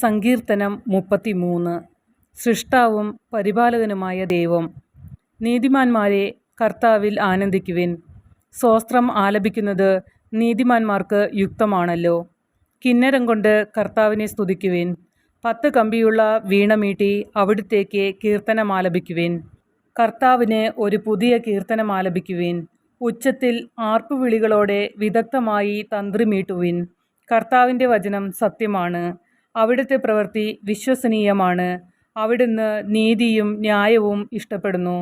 സങ്കീർത്തനം 33. സൃഷ്ടാവും പരിപാലകനുമായ ദൈവം. നീതിമാന്മാരെ കർത്താവിൽ ആനന്ദിക്കുവിൻ. സ്തോത്രം ആലപിക്കുന്നത് നീതിമാന്മാർക്ക് യുക്തമാണല്ലോ. കിന്നരം കൊണ്ട് കർത്താവിനെ സ്തുതിക്കുവിൻ. 10 കമ്പിയുള്ള വീണമീട്ടി അവിടുത്തേക്ക് കീർത്തനമാലപിക്കുവിൻ. കർത്താവിന് ഒരു പുതിയ കീർത്തനമാലപിക്കുവിൻ. ഉച്ചത്തിൽ ആർപ്പുവിളികളോടെ വിദഗ്ധമായി തന്ത്രിമീട്ടുവിൻ. കർത്താവിൻ്റെ വചനം സത്യമാണ്, അവിടുത്തെ പ്രവൃത്തി വിശ്വസനീയമാണ്. അവിടുന്ന് നീതിയും ന്യായവും ഇഷ്ടപ്പെടുന്നു.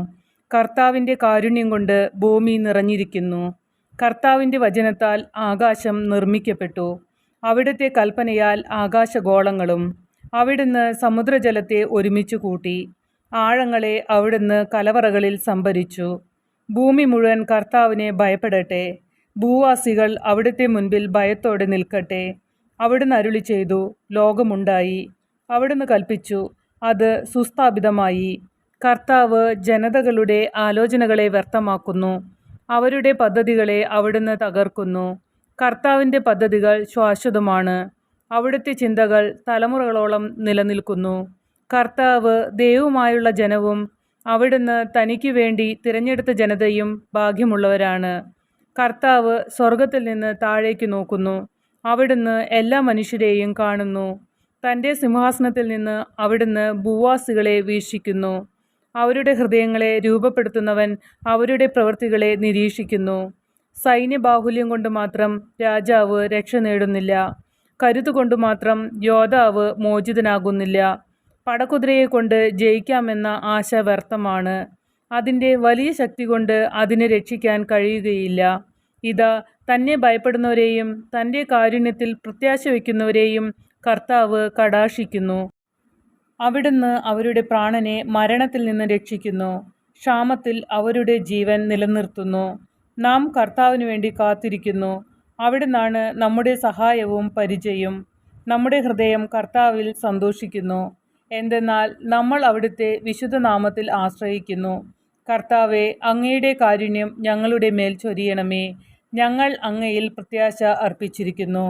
കർത്താവിൻ്റെ കാരുണ്യം കൊണ്ട് ഭൂമി നിറഞ്ഞിരിക്കുന്നു. കർത്താവിൻ്റെ വചനത്താൽ ആകാശം നിർമ്മിക്കപ്പെട്ടു, അവിടുത്തെ കൽപ്പനയാൽ ആകാശഗോളങ്ങളും. അവിടുന്ന് സമുദ്രജലത്തെ ഒരുമിച്ച് കൂട്ടി, ആഴങ്ങളെ അവിടുന്ന് കലവറകളിൽ സംഭരിച്ചു. ഭൂമി മുഴുവൻ കർത്താവിനെ ഭയപ്പെടട്ടെ. ഭൂവാസികൾ അവിടുത്തെ മുൻപിൽ ഭയത്തോടെ നിൽക്കട്ടെ. അവിടുന്ന് അരുളി ചെയ്തു, ലോകമുണ്ടായി. അവിടുന്ന് കൽപ്പിച്ചു, അത് സുസ്ഥാപിതമായി. കർത്താവ് ജനതകളുടെ ആലോചനകളെ വ്യർത്ഥമാക്കുന്നു, അവരുടെ പദ്ധതികളെ അവിടുന്ന് തകർക്കുന്നു. കർത്താവിൻ്റെ പദ്ധതികൾ ശാശ്വതമാണ്, അവിടുത്തെ ചിന്തകൾ തലമുറകളോളം നിലനിൽക്കുന്നു. കർത്താവ് ദൈവവുമായുള്ള ജനവും അവിടുന്ന് തനിക്കു വേണ്ടി തിരഞ്ഞെടുത്ത ജനതയും ഭാഗ്യമുള്ളവരാണ്. കർത്താവ് സ്വർഗത്തിൽ നിന്ന് താഴേക്ക് നോക്കുന്നു, അവിടുന്ന് എല്ലാ മനുഷ്യരെയും കാണുന്നു. തൻ്റെ സിംഹാസനത്തിൽ നിന്ന് അവിടുന്ന് ഭൂവാസികളെ വീക്ഷിക്കുന്നു. അവരുടെ ഹൃദയങ്ങളെ രൂപപ്പെടുത്തുന്നവൻ അവരുടെ പ്രവൃത്തികളെ നിരീക്ഷിക്കുന്നു. സൈന്യബാഹുല്യം കൊണ്ട് മാത്രം രാജാവ് രക്ഷ നേടുന്നില്ല, കരുതുകൊണ്ട് മാത്രം യോദ്ധാവ് മോചിതനാകുന്നില്ല. പടക്കുതിരയെ കൊണ്ട് ജയിക്കാമെന്ന ആശ വ്യർത്ഥമാണ്, അതിൻ്റെ വലിയ ശക്തി കൊണ്ട് അതിനെ രക്ഷിക്കാൻ കഴിയുകയില്ല. ഇതാ, തന്നെ ഭയപ്പെടുന്നവരെയും തൻ്റെ കാരുണ്യത്തിൽ പ്രത്യാശ വയ്ക്കുന്നവരെയും കർത്താവ് കടാക്ഷിക്കുന്നു. അവിടുന്ന് അവരുടെ പ്രാണനെ മരണത്തിൽ നിന്ന് രക്ഷിക്കുന്നു, ക്ഷാമത്തിൽ അവരുടെ ജീവൻ നിലനിർത്തുന്നു. നാം കർത്താവിന് വേണ്ടി കാത്തിരിക്കുന്നു, അവിടുന്നാണ് നമ്മുടെ സഹായവും പരിചയും. നമ്മുടെ ഹൃദയം കർത്താവിൽ സന്തോഷിക്കുന്നു, എന്തെന്നാൽ നമ്മൾ അവിടുത്തെ വിശുദ്ധനാമത്തിൽ ആശ്രയിക്കുന്നു. കർത്താവെ, അങ്ങയുടെ കാരുണ്യം ഞങ്ങളുടെ മേൽ ചൊരിയണമേ. ഞങ്ങൾ അങ്ങയിൽ പ്രത്യാശ അർപ്പിച്ചിരിക്കുന്നു.